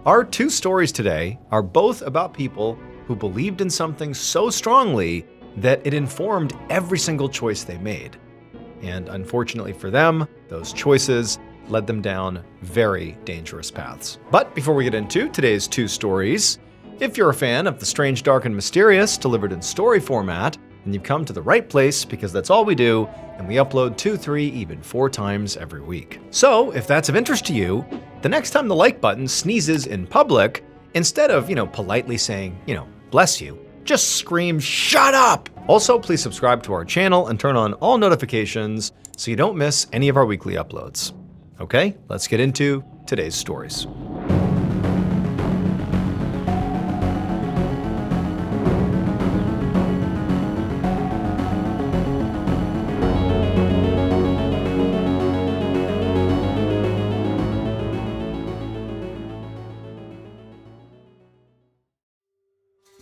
Our two stories today are both about people who believed in something so strongly that it informed every single choice they made. And unfortunately for them, those choices led them down very dangerous paths. But before we get into today's two stories, if you're a fan of the strange, dark, and mysterious delivered in story format, then you've come to the right place because that's all we do, and we upload 2, 3, even 4 times every week. So if that's of interest to you, the next time the like button sneezes in public, instead of, politely saying, bless you, just scream, shut up! Also, please subscribe to our channel and turn on all notifications so you don't miss any of our weekly uploads. Okay, let's get into today's stories.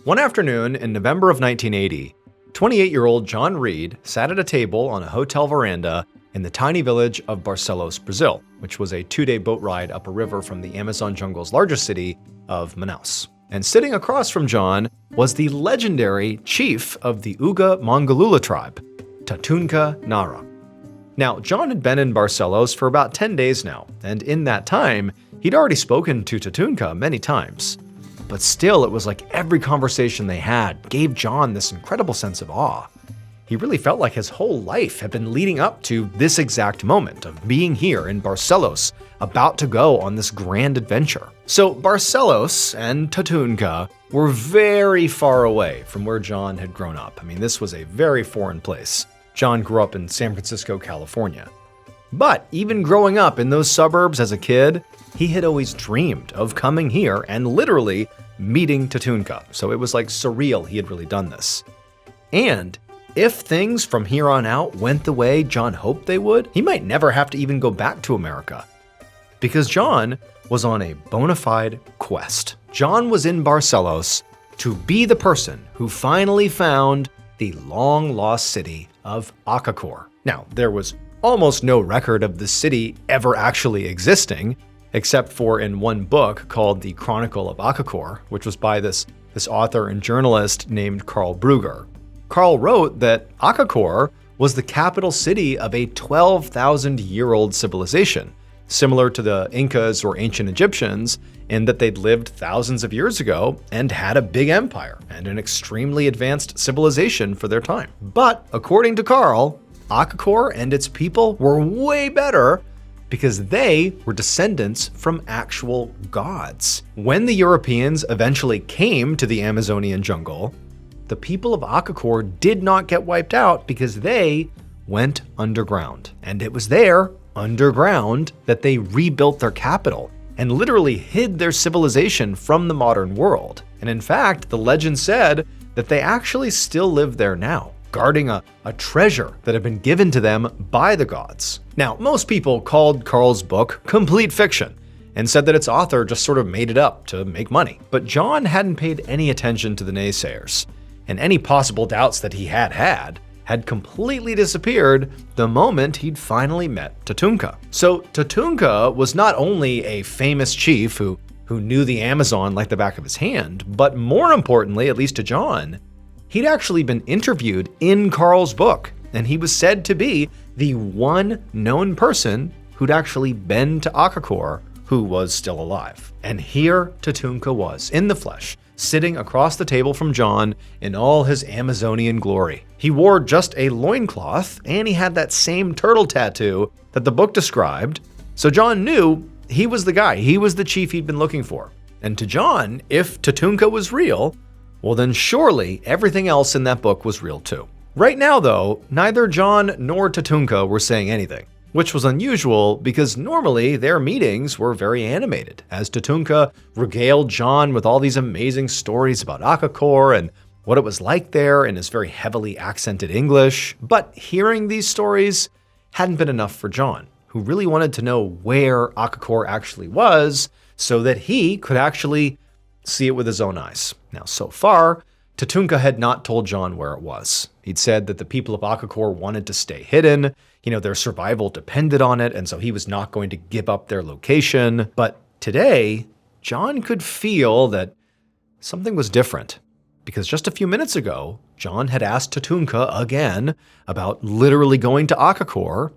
One afternoon in November of 1980, 28-year-old John Reed sat at a table on a hotel veranda in the tiny village of Barcelos, Brazil, which was a 2-day boat ride up a river from the Amazon jungle's largest city of Manaus. And sitting across from John was the legendary chief of the Uga Mongolula tribe, Tatunka Nara. Now, John had been in Barcelos for about 10 days now, and in that time, he'd already spoken to Tatunka many times. But still, it was like every conversation they had gave John this incredible sense of awe. He really felt like his whole life had been leading up to this exact moment of being here in Barcelos, about to go on this grand adventure. So Barcelos and Tatunka were very far away from where John had grown up. I mean, this was a very foreign place. John grew up in San Francisco, California. But even growing up in those suburbs as a kid, he had always dreamed of coming here and literally meeting Tatunka. So it was like surreal he had really done this. And if things from here on out went the way John hoped they would, he might never have to even go back to America. Because John was on a bona fide quest. John was in Barcelos to be the person who finally found the long-lost city of Akakor. Now, there was almost no record of the city ever actually existing, except for in one book called The Chronicle of Akakor, which was by this author and journalist named Carl Brugger. Carl wrote that Akakor was the capital city of a 12,000-year-old civilization, similar to the Incas or ancient Egyptians, in that they'd lived thousands of years ago and had a big empire and an extremely advanced civilization for their time. But according to Carl, Akakor and its people were way better because they were descendants from actual gods. When the Europeans eventually came to the Amazonian jungle, the people of Akakor did not get wiped out because they went underground. And it was there, underground, that they rebuilt their capital and literally hid their civilization from the modern world. And in fact, the legend said that they actually still live there now, guarding a treasure that had been given to them by the gods. Now, most people called Carl's book complete fiction and said that its author just sort of made it up to make money. But John hadn't paid any attention to the naysayers, and any possible doubts that he had completely disappeared the moment he'd finally met Tatunka. So Tatunka was not only a famous chief who knew the Amazon like the back of his hand, but more importantly, at least to John, he'd actually been interviewed in Carl's book, and he was said to be the one known person who'd actually been to Akakor who was still alive. And here Tatunka was, in the flesh, sitting across the table from John in all his Amazonian glory. He wore just a loincloth, and he had that same turtle tattoo that the book described, so John knew he was the guy, he was the chief he'd been looking for. And to John, if Tatunka was real, well then surely everything else in that book was real too. Right now though, neither John nor Tatunka were saying anything, which was unusual because normally their meetings were very animated, as Tatunka regaled John with all these amazing stories about Akakor and what it was like there in his very heavily accented English. But hearing these stories hadn't been enough for John, who really wanted to know where Akakor actually was so that he could actually see it with his own eyes. Now, so far, Tatunka had not told John where it was. He'd said that the people of Akakor wanted to stay hidden, their survival depended on it, and so he was not going to give up their location. But today, John could feel that something was different. Because just a few minutes ago, John had asked Tatunka again about literally going to Akakor,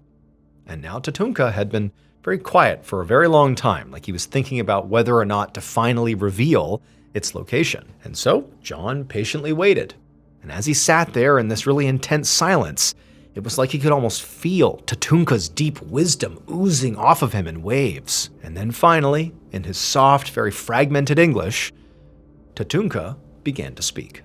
and now Tatunka had been very quiet for a very long time, like he was thinking about whether or not to finally reveal its location. And so John patiently waited. And as he sat there in this really intense silence, it was like he could almost feel Tatunka's deep wisdom oozing off of him in waves. And then finally, in his soft, very fragmented English, Tatunka began to speak.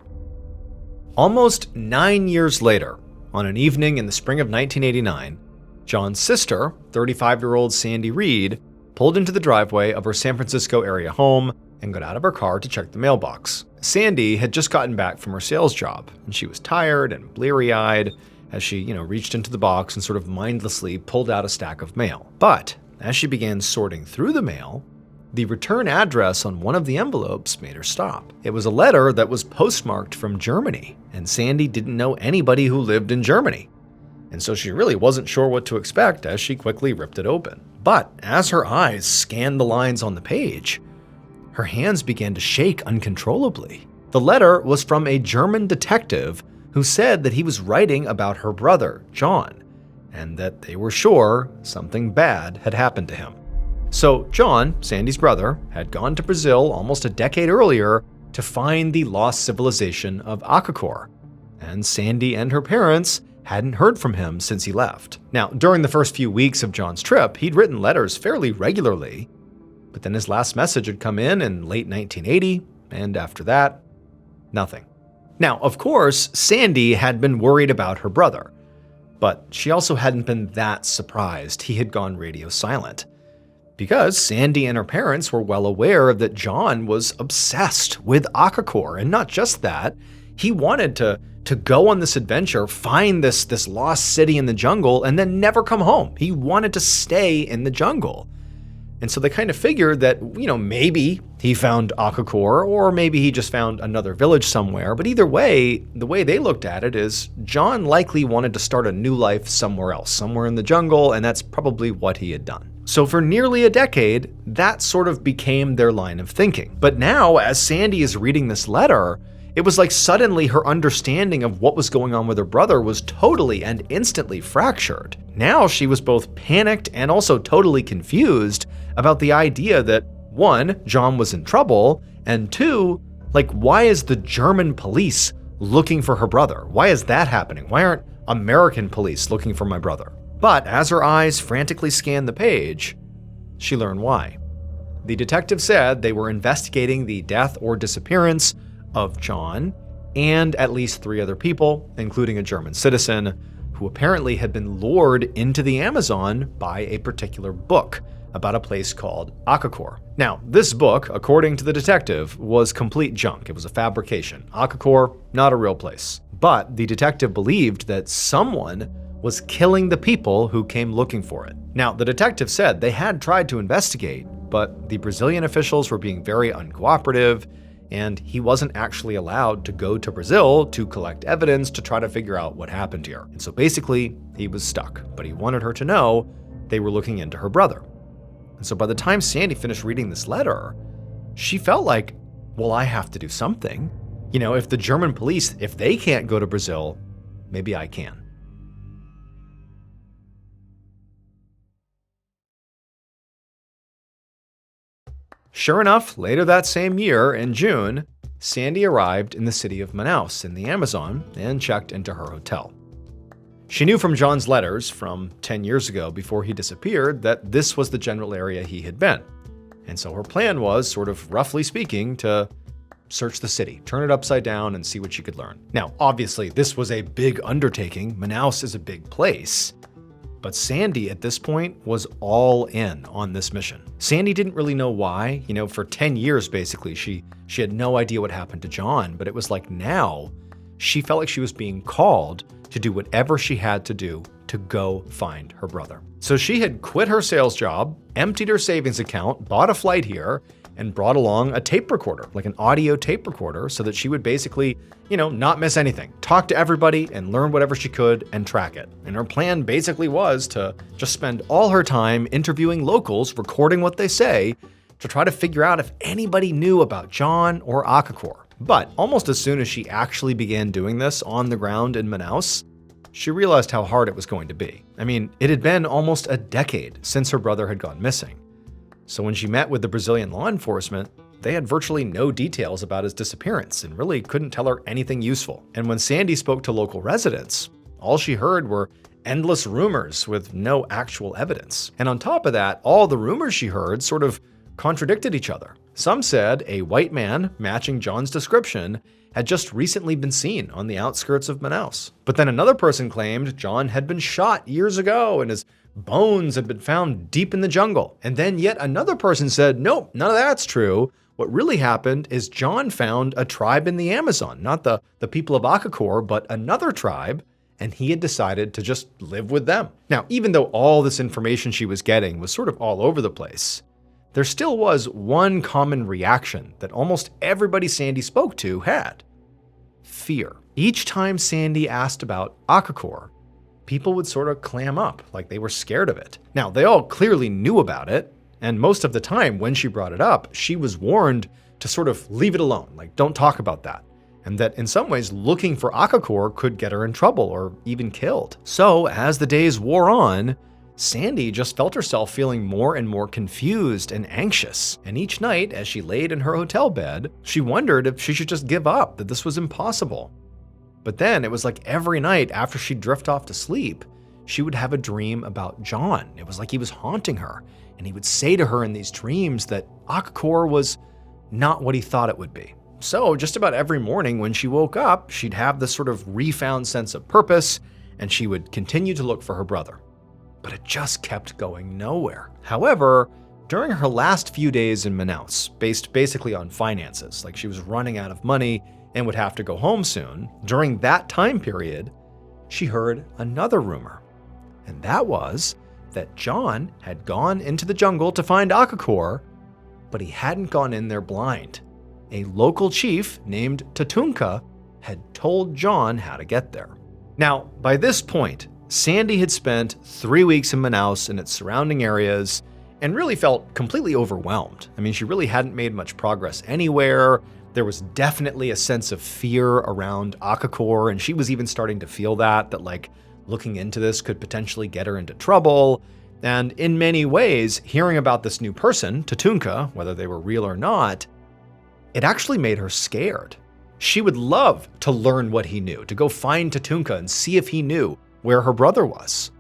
Almost 9 years later, on an evening in the spring of 1989, John's sister, 35-year-old Sandy Reed, pulled into the driveway of her San Francisco area home and got out of her car to check the mailbox. Sandy had just gotten back from her sales job, and she was tired and bleary-eyed as she, reached into the box and sort of mindlessly pulled out a stack of mail. But as she began sorting through the mail, the return address on one of the envelopes made her stop. It was a letter that was postmarked from Germany, and Sandy didn't know anybody who lived in Germany. And so she really wasn't sure what to expect as she quickly ripped it open. But as her eyes scanned the lines on the page, her hands began to shake uncontrollably. The letter was from a German detective who said that he was writing about her brother, John, and that they were sure something bad had happened to him. So John, Sandy's brother, had gone to Brazil almost a decade earlier to find the lost civilization of Akakor, and Sandy and her parents hadn't heard from him since he left. Now, during the first few weeks of John's trip, he'd written letters fairly regularly, but then his last message had come in late 1980, and after that, nothing. Now, of course, Sandy had been worried about her brother, but she also hadn't been that surprised he had gone radio silent, because Sandy and her parents were well aware that John was obsessed with Akakor, and not just that, he wanted to go on this adventure, find this lost city in the jungle, and then never come home. He wanted to stay in the jungle. And so they kind of figured that, maybe he found Akakor, or maybe he just found another village somewhere. But either way, the way they looked at it is John likely wanted to start a new life somewhere else, somewhere in the jungle, and that's probably what he had done. So for nearly a decade, that sort of became their line of thinking. But now, as Sandy is reading this letter, it was like suddenly her understanding of what was going on with her brother was totally and instantly fractured. Now she was both panicked and also totally confused about the idea that, one, John was in trouble, and two, why is the German police looking for her brother? Why is that happening? Why aren't American police looking for my brother? But as her eyes frantically scanned the page, she learned why. The detective said they were investigating the death or disappearance of John and at least 3 other people, including a German citizen, who apparently had been lured into the Amazon by a particular book about a place called Akakor. Now, this book, according to the detective, was complete junk. It was a fabrication. Akakor, not a real place. But the detective believed that someone was killing the people who came looking for it. Now, the detective said they had tried to investigate, but the Brazilian officials were being very uncooperative, and he wasn't actually allowed to go to Brazil to collect evidence to try to figure out what happened here. And so basically, he was stuck, but he wanted her to know they were looking into her brother. And so by the time Sandy finished reading this letter, she felt like, well, I have to do something. If the German police, if they can't go to Brazil, maybe I can. Sure enough, later that same year, in June, Sandy arrived in the city of Manaus in the Amazon and checked into her hotel. She knew from John's letters from 10 years ago before he disappeared that this was the general area he had been. And so her plan was, sort of roughly speaking, to search the city, turn it upside down, and see what she could learn. Now, obviously, this was a big undertaking. Manaus is a big place. But Sandy, at this point, was all in on this mission. Sandy didn't really know why. For 10 years, basically, she had no idea what happened to John, but it was like now, she felt like she was being called to do whatever she had to do to go find her brother. So she had quit her sales job, emptied her savings account, bought a flight here, and brought along a tape recorder, like an audio tape recorder, so that she would basically, not miss anything, talk to everybody and learn whatever she could and track it. And her plan basically was to just spend all her time interviewing locals, recording what they say, to try to figure out if anybody knew about John or Akakor. But almost as soon as she actually began doing this on the ground in Manaus, she realized how hard it was going to be. I mean, it had been almost a decade since her brother had gone missing. So when she met with the Brazilian law enforcement, they had virtually no details about his disappearance and really couldn't tell her anything useful. And when Sandy spoke to local residents, all she heard were endless rumors with no actual evidence. And on top of that, all the rumors she heard sort of contradicted each other. Some said a white man matching John's description had just recently been seen on the outskirts of Manaus. But then another person claimed John had been shot years ago and his bones had been found deep in the jungle. And then yet another person said, nope, none of that's true. What really happened is John found a tribe in the Amazon, not the people of Akakor, but another tribe, and he had decided to just live with them. Now, even though all this information she was getting was sort of all over the place, there still was one common reaction that almost everybody Sandy spoke to had: fear. Each time Sandy asked about Akakor, people would sort of clam up, like they were scared of it. Now, they all clearly knew about it, and most of the time when she brought it up, she was warned to sort of leave it alone, like don't talk about that, and that in some ways looking for Akakor could get her in trouble or even killed. So as the days wore on, Sandy just felt herself feeling more and more confused and anxious. And each night, as she laid in her hotel bed, she wondered if she should just give up, that this was impossible. But then it was like every night after she'd drift off to sleep, she would have a dream about John. It was like he was haunting her, and he would say to her in these dreams that Akakor was not what he thought it would be. So just about every morning when she woke up, she'd have this sort of refound sense of purpose, and she would continue to look for her brother. But it just kept going nowhere. However, during her last few days in Manaus, based basically on finances, like she was running out of money and would have to go home soon, during that time period, she heard another rumor. And that was that John had gone into the jungle to find Akakor, but he hadn't gone in there blind. A local chief named Tatunka had told John how to get there. Now, by this point, Sandy had spent 3 weeks in Manaus and its surrounding areas and really felt completely overwhelmed. I mean, she really hadn't made much progress anywhere. There was definitely a sense of fear around Akakor, and she was even starting to feel that like looking into this could potentially get her into trouble. And in many ways, hearing about this new person, Tatunka, whether they were real or not, it actually made her scared. She would love to learn what he knew, to go find Tatunka and see if he knew where her brother was.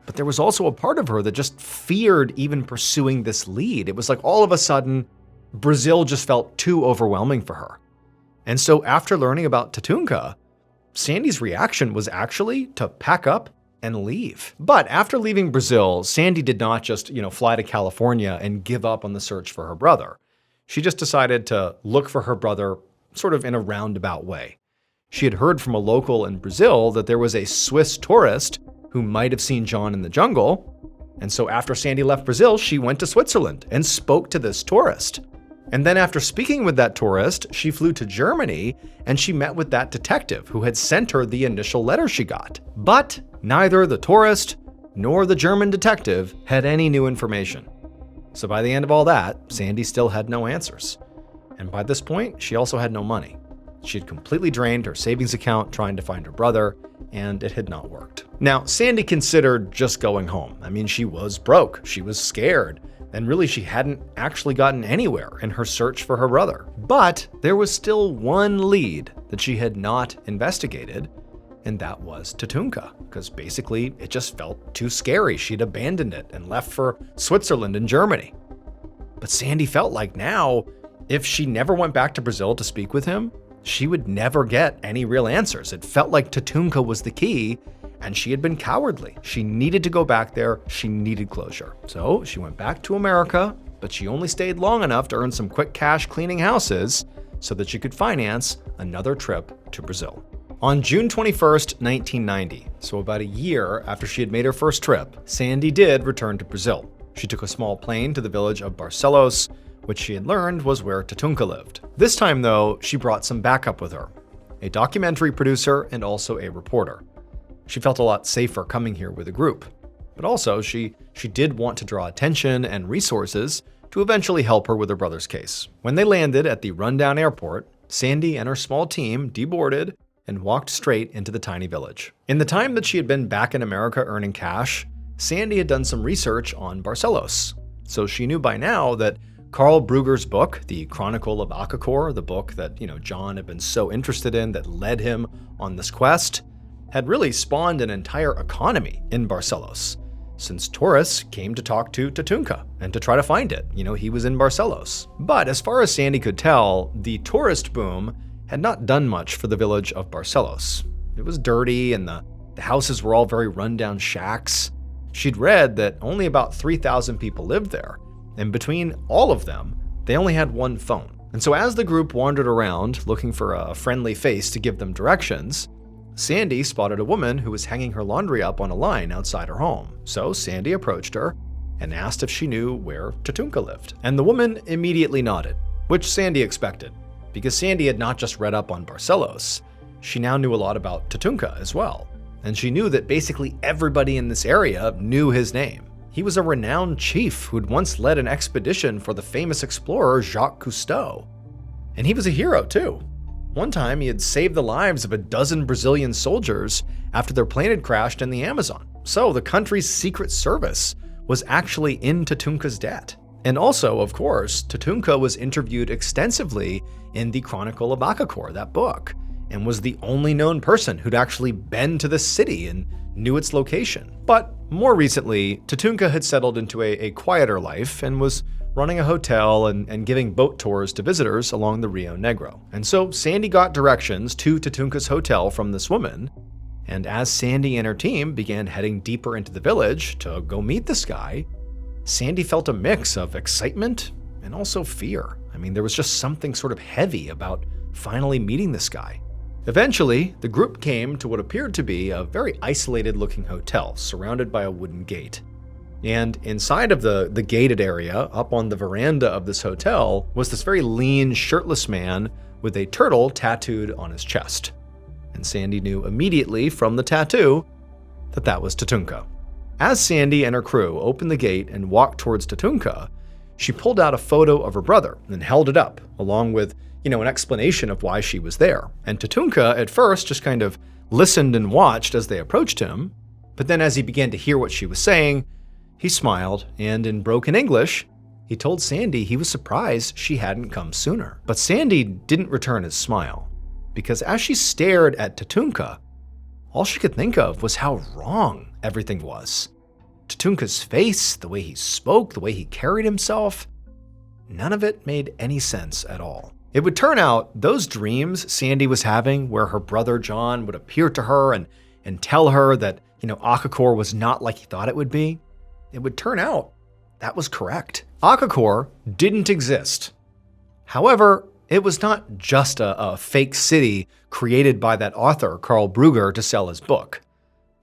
But there was also a part of her that just feared even pursuing this lead. It was like all of a sudden, Brazil just felt too overwhelming for her. And so after learning about Tatunka, Sandy's reaction was actually to pack up and leave. But after leaving Brazil, Sandy did not just, fly to California and give up on the search for her brother. She just decided to look for her brother sort of in a roundabout way. She had heard from a local in Brazil that there was a Swiss tourist who might have seen John in the jungle. And so after Sandy left Brazil, she went to Switzerland and spoke to this tourist. And then after speaking with that tourist, she flew to Germany and she met with that detective who had sent her the initial letter she got. But neither the tourist nor the German detective had any new information. So by the end of all that, Sandy still had no answers. And by this point, she also had no money. She had completely drained her savings account trying to find her brother, and it had not worked. Now, Sandy considered just going home. I mean, she was broke, she was scared, and really she hadn't actually gotten anywhere in her search for her brother. But there was still one lead that she had not investigated, and that was Tatunka, because basically it just felt too scary. She'd abandoned it and left for Switzerland and Germany. But Sandy felt like now, if she never went back to Brazil to speak with him, she would never get any real answers. It felt like Tatunka was the key, and she had been cowardly. She needed to go back there. She needed closure. So she went back to America, but she only stayed long enough to earn some quick cash cleaning houses so that she could finance another trip to Brazil. On June 21st, 1990, so about a year after she had made her first trip, Sandy did return to Brazil. She took a small plane to the village of Barcelos, which she had learned was where Tatunka lived. This time, though, she brought some backup with her, a documentary producer and also a reporter. She felt a lot safer coming here with a group, but also she did want to draw attention and resources to eventually help her with her brother's case. When they landed at the rundown airport, Sandy and her small team deboarded and walked straight into the tiny village. In the time that she had been back in America earning cash, Sandy had done some research on Barcelos. So she knew by now that Karl Brugger's book, The Chronicle of Akakor, the book that, John had been so interested in that led him on this quest, had really spawned an entire economy in Barcelos, since tourists came to talk to Tatunka and to try to find it. He was in Barcelos. But as far as Sandy could tell, the tourist boom had not done much for the village of Barcelos. It was dirty and the houses were all very rundown shacks. She'd read that only about 3,000 people lived there, and between all of them, they only had one phone. And so as the group wandered around looking for a friendly face to give them directions, Sandy spotted a woman who was hanging her laundry up on a line outside her home. So Sandy approached her and asked if she knew where Tatunka lived. And the woman immediately nodded, which Sandy expected, because Sandy had not just read up on Barcelos, she now knew a lot about Tatunka as well. And she knew that basically everybody in this area knew his name. He was a renowned chief who'd once led an expedition for the famous explorer Jacques Cousteau. And he was a hero too. One time, he had saved the lives of a dozen Brazilian soldiers after their plane had crashed in the Amazon. So the country's secret service was actually in Tatunka's debt. And also, of course, Tatunka was interviewed extensively in The Chronicle of Akakor, that book, and was the only known person who'd actually been to the city and knew its location. But more recently, Tatunka had settled into a quieter life and was running a hotel and giving boat tours to visitors along the Rio Negro. And so Sandy got directions to Tatunka's hotel from this woman, and as Sandy and her team began heading deeper into the village to go meet this guy, Sandy felt a mix of excitement and also fear. There was just something sort of heavy about finally meeting this guy. Eventually, the group came to what appeared to be a very isolated-looking hotel surrounded by a wooden gate. And inside of the gated area, up on the veranda of this hotel, was this very lean, shirtless man with a turtle tattooed on his chest. And Sandy knew immediately from the tattoo that that was Tatunka. As Sandy and her crew opened the gate and walked towards Tatunka, she pulled out a photo of her brother and held it up, along with, an explanation of why she was there. And Tatunka, at first, just kind of listened and watched as they approached him, but then as he began to hear what she was saying, he smiled, and in broken English, he told Sandy he was surprised she hadn't come sooner. But Sandy didn't return his smile, because as she stared at Tatunka, all she could think of was how wrong everything was. Tatunka's face, the way he spoke, the way he carried himself, none of it made any sense at all. It would turn out those dreams Sandy was having, where her brother John would appear to her and tell her that, Akakor was not like he thought it would be, it would turn out that was correct. Akakor didn't exist. However, it was not just a fake city created by that author, Karl Brugger, to sell his book.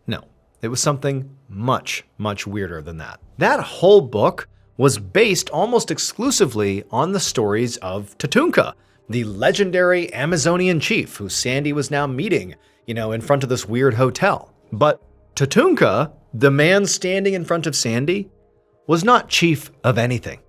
No, it was something much, much weirder than that. That whole book was based almost exclusively on the stories of Tatunka, the legendary Amazonian chief who Sandy was now meeting, in front of this weird hotel. But Tatunka, the man standing in front of Sandy, was not chief of anything.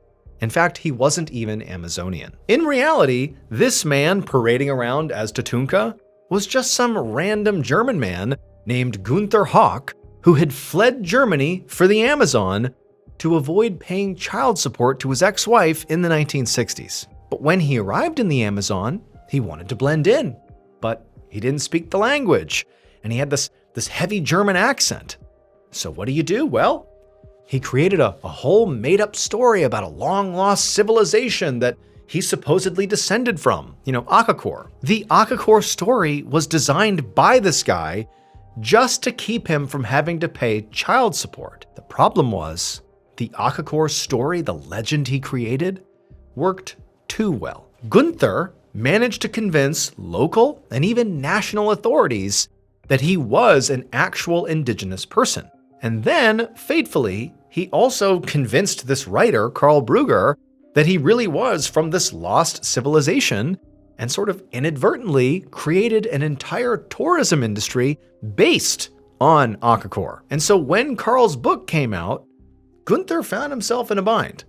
In fact, he wasn't even Amazonian. In reality, this man parading around as Tatunka was just some random German man named Gunther Hawk who had fled Germany for the Amazon to avoid paying child support to his ex-wife in the 1960s. But when he arrived in the Amazon, he wanted to blend in, but he didn't speak the language, and he had this heavy German accent. So what do? Well, he created a whole made-up story about a long-lost civilization that he supposedly descended from, Akakor. The Akakor story was designed by this guy just to keep him from having to pay child support. The problem was, the Akakor story, the legend he created, worked too well. Gunther managed to convince local and even national authorities that he was an actual indigenous person. And then, fatefully, he also convinced this writer, Karl Brugger, that he really was from this lost civilization and sort of inadvertently created an entire tourism industry based on Akakor. And so when Karl's book came out, Gunther found himself in a bind.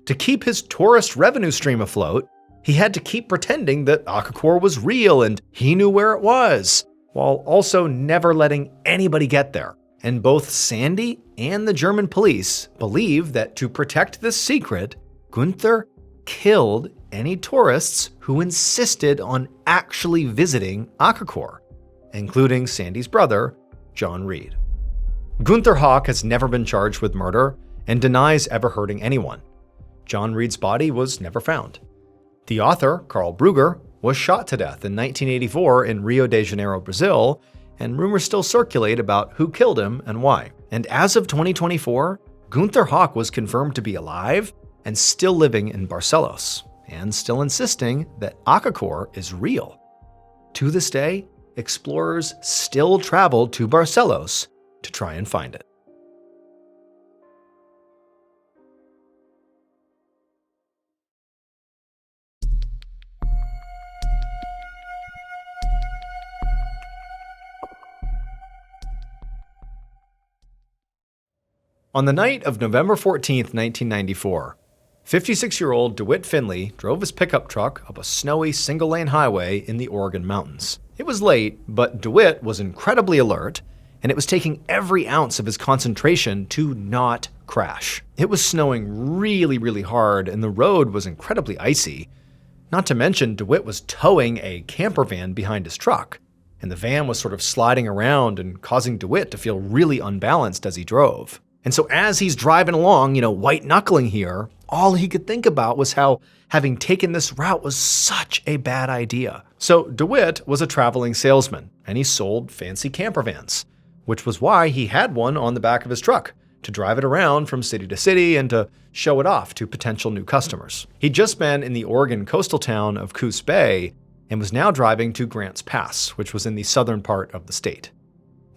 To keep his tourist revenue stream afloat, he had to keep pretending that Akakor was real and he knew where it was, while also never letting anybody get there. And both Sandy and the German police believe that to protect this secret, Gunther killed any tourists who insisted on actually visiting Akakor, including Sandy's brother, John Reed. Gunther Hawk has never been charged with murder and denies ever hurting anyone. John Reed's body was never found. The author, Karl Brugger, was shot to death in 1984 in Rio de Janeiro, Brazil, and rumors still circulate about who killed him and why. And as of 2024, Gunther Hawk was confirmed to be alive and still living in Barcelos, and still insisting that Akakor is real. To this day, explorers still travel to Barcelos to try and find it. On the night of November 14, 1994, 56-year-old DeWitt Finley drove his pickup truck up a snowy single-lane highway in the Oregon mountains. It was late, but DeWitt was incredibly alert, and it was taking every ounce of his concentration to not crash. It was snowing really, really hard, and the road was incredibly icy. Not to mention, DeWitt was towing a camper van behind his truck, and the van was sort of sliding around and causing DeWitt to feel really unbalanced as he drove. And so as he's driving along, white-knuckling here, all he could think about was how having taken this route was such a bad idea. So DeWitt was a traveling salesman, and he sold fancy camper vans, which was why he had one on the back of his truck, to drive it around from city to city and to show it off to potential new customers. He'd just been in the Oregon coastal town of Coos Bay and was now driving to Grants Pass, which was in the southern part of the state.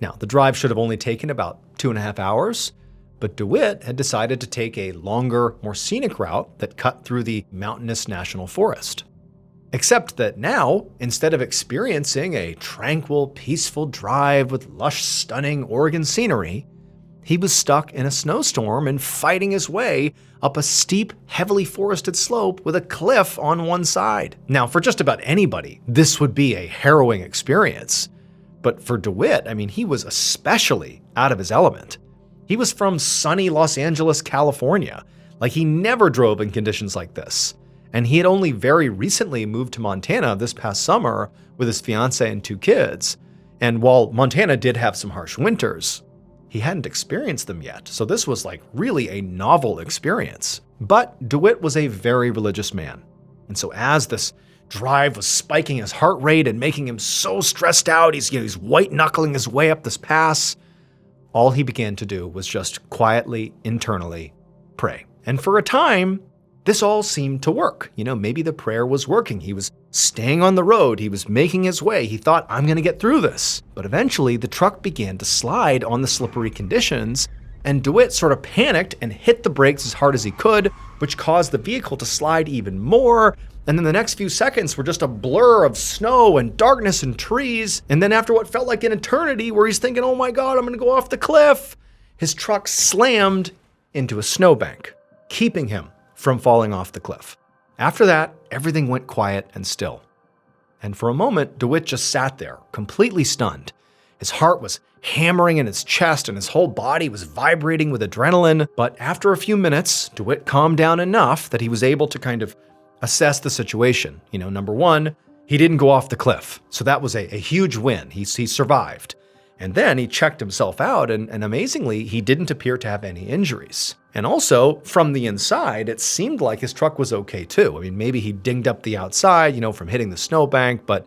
Now, the drive should have only taken about 2.5 hours, but DeWitt had decided to take a longer, more scenic route that cut through the mountainous national forest. Except that now, instead of experiencing a tranquil, peaceful drive with lush, stunning Oregon scenery, he was stuck in a snowstorm and fighting his way up a steep, heavily forested slope with a cliff on one side. Now, for just about anybody, this would be a harrowing experience. But for DeWitt, he was especially out of his element. He was from sunny Los Angeles, California. He never drove in conditions like this. And he had only very recently moved to Montana this past summer with his fiancée and 2 kids. And while Montana did have some harsh winters, he hadn't experienced them yet. So this was really a novel experience. But DeWitt was a very religious man. And so as this drive was spiking his heart rate and making him so stressed out, he's white-knuckling his way up this pass, all he began to do was just quietly, internally pray. And for a time, this all seemed to work. Maybe the prayer was working. He was staying on the road. He was making his way. He thought, I'm going to get through this. But eventually, the truck began to slide on the slippery conditions, and DeWitt sort of panicked and hit the brakes as hard as he could, which caused the vehicle to slide even more. And then the next few seconds were just a blur of snow and darkness and trees. And then after what felt like an eternity where he's thinking, oh my God, I'm gonna go off the cliff, his truck slammed into a snowbank, keeping him from falling off the cliff. After that, everything went quiet and still. And for a moment, DeWitt just sat there, completely stunned. His heart was hammering in his chest and his whole body was vibrating with adrenaline. But after a few minutes, DeWitt calmed down enough that he was able to kind of assess the situation. Number one, he didn't go off the cliff. So that was a huge win. He survived. And then he checked himself out, and amazingly, he didn't appear to have any injuries. And also, from the inside, it seemed like his truck was okay too. Maybe he dinged up the outside, from hitting the snowbank, but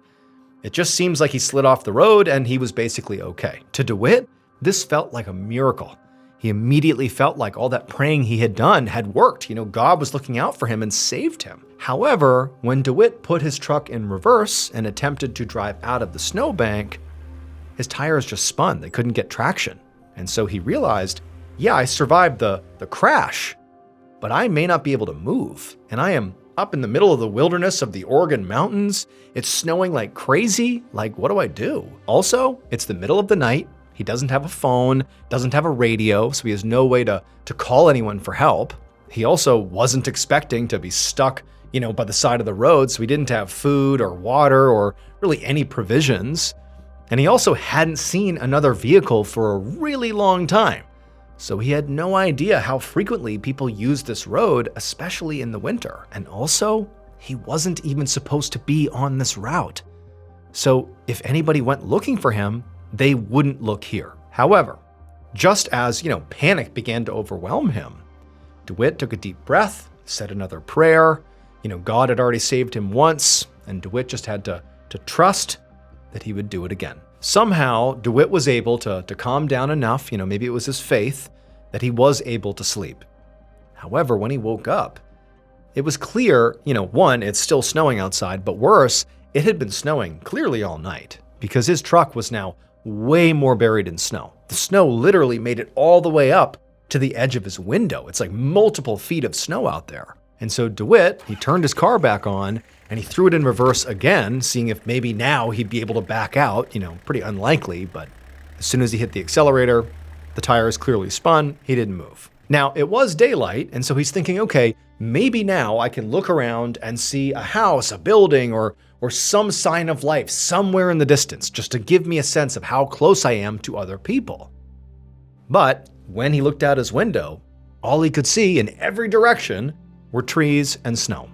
it just seems like he slid off the road and he was basically okay. To DeWitt, this felt like a miracle. He immediately felt like all that praying he had done had worked. God was looking out for him and saved him. However, when DeWitt put his truck in reverse and attempted to drive out of the snowbank, his tires just spun. They couldn't get traction. And so he realized, yeah, I survived the crash, but I may not be able to move. And I am up in the middle of the wilderness of the Oregon mountains. It's snowing like crazy. What do I do? Also, it's the middle of the night. He doesn't have a phone, doesn't have a radio, so he has no way to call anyone for help. He also wasn't expecting to be stuck, by the side of the road, so he didn't have food or water or really any provisions. And he also hadn't seen another vehicle for a really long time. So he had no idea how frequently people use this road, especially in the winter. And also, he wasn't even supposed to be on this route. So if anybody went looking for him, they wouldn't look here. However, just as, panic began to overwhelm him, DeWitt took a deep breath, said another prayer. God had already saved him once, and DeWitt just had to trust that he would do it again. Somehow, DeWitt was able to calm down enough, maybe it was his faith, that he was able to sleep. However, when he woke up, it was clear, one, it's still snowing outside, but worse, it had been snowing clearly all night because his truck was now way more buried in snow. The snow literally made it all the way up to the edge of his window. It's like multiple feet of snow out there. And so DeWitt, he turned his car back on and he threw it in reverse again, seeing if maybe now he'd be able to back out, pretty unlikely, but as soon as he hit the accelerator, the tires clearly spun, he didn't move. Now, it was daylight, and so he's thinking, okay, maybe now I can look around and see a house, a building, or some sign of life somewhere in the distance, just to give me a sense of how close I am to other people. But when he looked out his window, all he could see in every direction were trees and snow.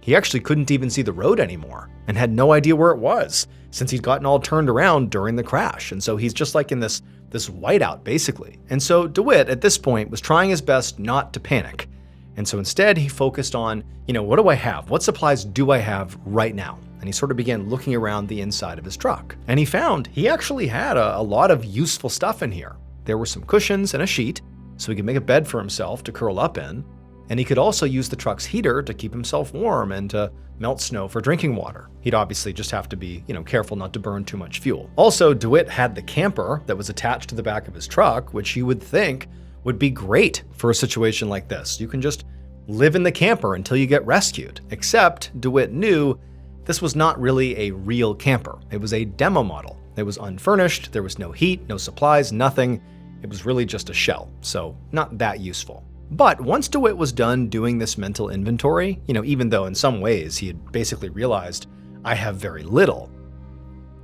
He actually couldn't even see the road anymore and had no idea where it was since he'd gotten all turned around during the crash. And so he's just like in this whiteout basically. And so DeWitt at this point was trying his best not to panic. And so instead he focused on, what do I have? What supplies do I have right now? And he sort of began looking around the inside of his truck. And he found he actually had a lot of useful stuff in here. There were some cushions and a sheet, so he could make a bed for himself to curl up in. And he could also use the truck's heater to keep himself warm and to melt snow for drinking water. He'd obviously just have to be, careful not to burn too much fuel. Also, DeWitt had the camper that was attached to the back of his truck, which you would think would be great for a situation like this. You can just live in the camper until you get rescued. Except DeWitt knew this was not really a real camper. It was a demo model. It was unfurnished, there was no heat, no supplies, nothing. It was really just a shell, so not that useful. But once DeWitt was done doing this mental inventory, even though in some ways he had basically realized, I have very little,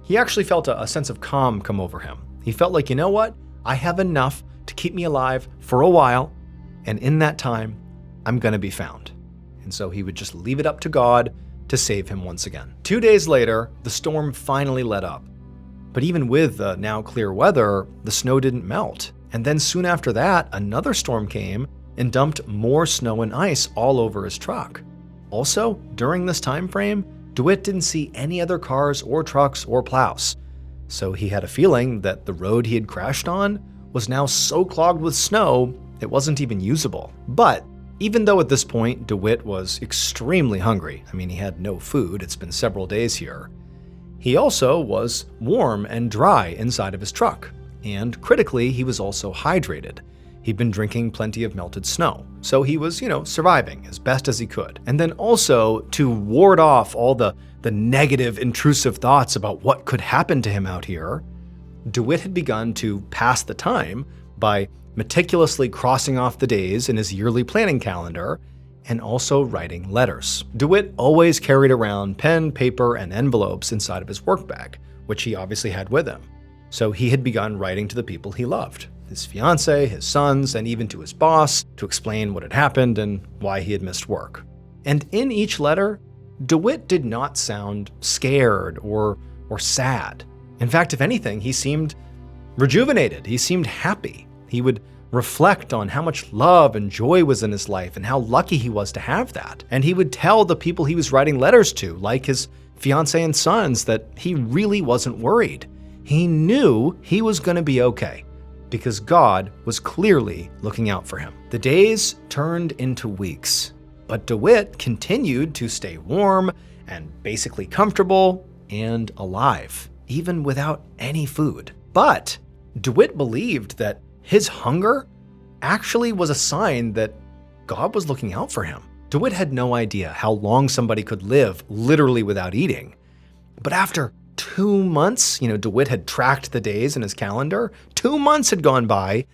he actually felt a sense of calm come over him. He felt like, what? I have enough to keep me alive for a while, and in that time, I'm gonna be found. And so he would just leave it up to God to save him once again. 2 days later, the storm finally let up. But even with the now clear weather, the snow didn't melt. And then soon after that, another storm came and dumped more snow and ice all over his truck. Also, during this time frame, DeWitt didn't see any other cars or trucks or plows. So he had a feeling that the road he had crashed on was now so clogged with snow, it wasn't even usable. But even though at this point DeWitt was extremely hungry, he had no food, it's been several days here, he also was warm and dry inside of his truck. And critically, he was also hydrated. He'd been drinking plenty of melted snow, so he was, surviving as best as he could. And then also, to ward off all the negative, intrusive thoughts about what could happen to him out here, DeWitt had begun to pass the time by meticulously crossing off the days in his yearly planning calendar and also writing letters. DeWitt always carried around pen, paper, and envelopes inside of his work bag, which he obviously had with him. So he had begun writing to the people he loved. His fiancée, his sons, and even to his boss to explain what had happened and why he had missed work. And in each letter, DeWitt did not sound scared or sad. In fact, if anything, he seemed rejuvenated. He seemed happy. He would reflect on how much love and joy was in his life and how lucky he was to have that. And he would tell the people he was writing letters to, like his fiancée and sons, that he really wasn't worried. He knew he was going to be okay, because God was clearly looking out for him. The days turned into weeks, but DeWitt continued to stay warm and basically comfortable and alive, even without any food. But DeWitt believed that his hunger actually was a sign that God was looking out for him. DeWitt had no idea how long somebody could live literally without eating. But after 2 months, DeWitt had tracked the days in his calendar. 2 months had gone by.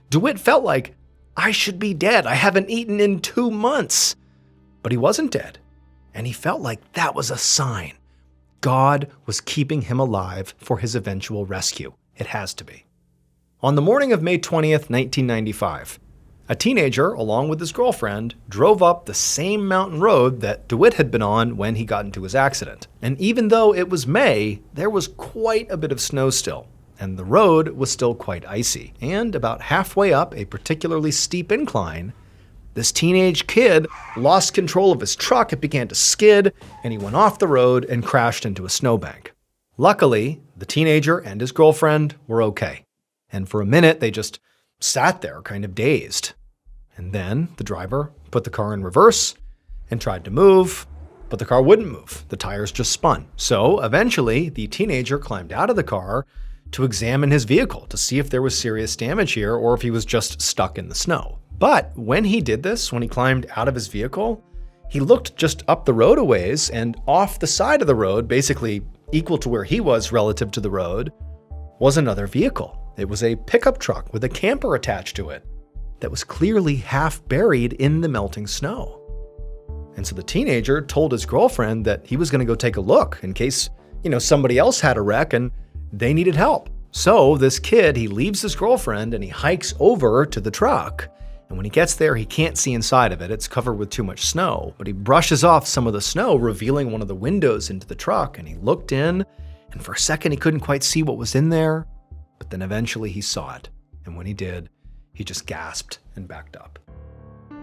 DeWitt felt like, I should be dead. I haven't eaten in 2 months. But he wasn't dead. And he felt like that was a sign. God was keeping him alive for his eventual rescue. It has to be. On the morning of May 20th, 1995, a teenager, along with his girlfriend, drove up the same mountain road that DeWitt had been on when he got into his accident. And even though it was May, there was quite a bit of snow still, and the road was still quite icy. And about halfway up a particularly steep incline, this teenage kid lost control of his truck. It began to skid, and he went off the road and crashed into a snowbank. Luckily, the teenager and his girlfriend were okay. And for a minute, they just sat there, kind of dazed. And then the driver put the car in reverse and tried to move, but the car wouldn't move. The tires just spun. So eventually, the teenager climbed out of the car to examine his vehicle to see if there was serious damage here or if he was just stuck in the snow. But when he did this, when he climbed out of his vehicle, he looked just up the road a ways, and off the side of the road, basically equal to where he was relative to the road, was another vehicle. It was a pickup truck with a camper attached to it that was clearly half buried in the melting snow. And so the teenager told his girlfriend that he was going to go take a look in case, somebody else had a wreck and they needed help. So this kid, he leaves his girlfriend and he hikes over to the truck. And when he gets there, he can't see inside of it. It's covered with too much snow. But he brushes off some of the snow, revealing one of the windows into the truck. And he looked in, and for a second, he couldn't quite see what was in there. But then eventually he saw it. And when he did, he just gasped and backed up.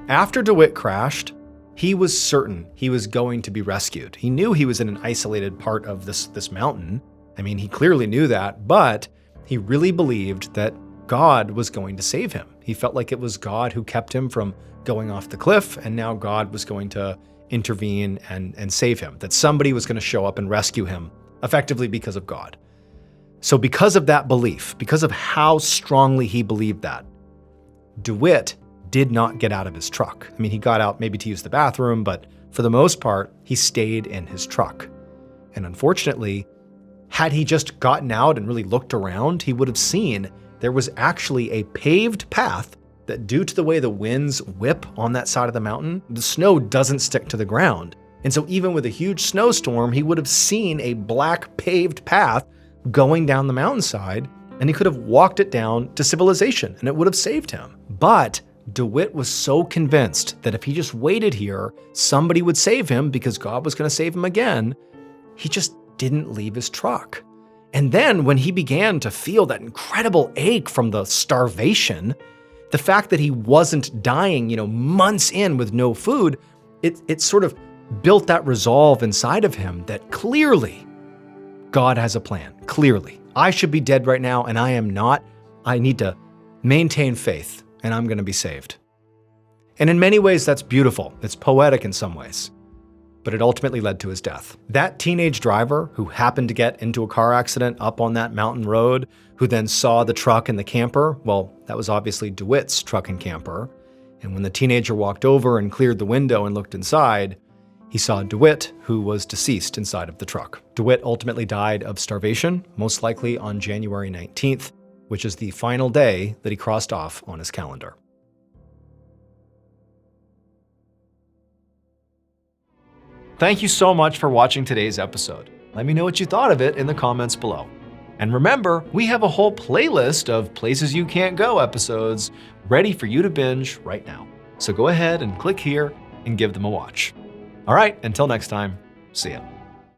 After DeWitt crashed, he was certain he was going to be rescued. He knew he was in an isolated part of this mountain. I mean, he clearly knew that, but he really believed that God was going to save him. He felt like it was God who kept him from going off the cliff, and now God was going to intervene and save him, that somebody was going to show up and rescue him, effectively because of God. So because of that belief, because of how strongly he believed that, DeWitt did not get out of his truck. I mean, he got out maybe to use the bathroom, but for the most part, he stayed in his truck. And unfortunately, had he just gotten out and really looked around, he would have seen there was actually a paved path that, due to the way the winds whip on that side of the mountain, the snow doesn't stick to the ground. And so even with a huge snowstorm, he would have seen a black paved path going down the mountainside, and he could have walked it down to civilization, and it would have saved him. But DeWitt was so convinced that if he just waited here, somebody would save him because God was going to save him again, he just didn't leave his truck. And then when he began to feel that incredible ache from the starvation, the fact that he wasn't dying, months in with no food, it sort of built that resolve inside of him that clearly God has a plan. Clearly, I should be dead right now and I am not. I need to maintain faith and I'm going to be saved. And in many ways, that's beautiful. It's poetic in some ways. But it ultimately led to his death. That teenage driver who happened to get into a car accident up on that mountain road, who then saw the truck and the camper, well, that was obviously DeWitt's truck and camper. And when the teenager walked over and cleared the window and looked inside, he saw DeWitt, who was deceased inside of the truck. DeWitt ultimately died of starvation, most likely on January 19th, which is the final day that he crossed off on his calendar. Thank you so much for watching today's episode. Let me know what you thought of it in the comments below. And remember, we have a whole playlist of Places You Can't Go episodes ready for you to binge right now. So go ahead and click here and give them a watch. All right, until next time, see ya.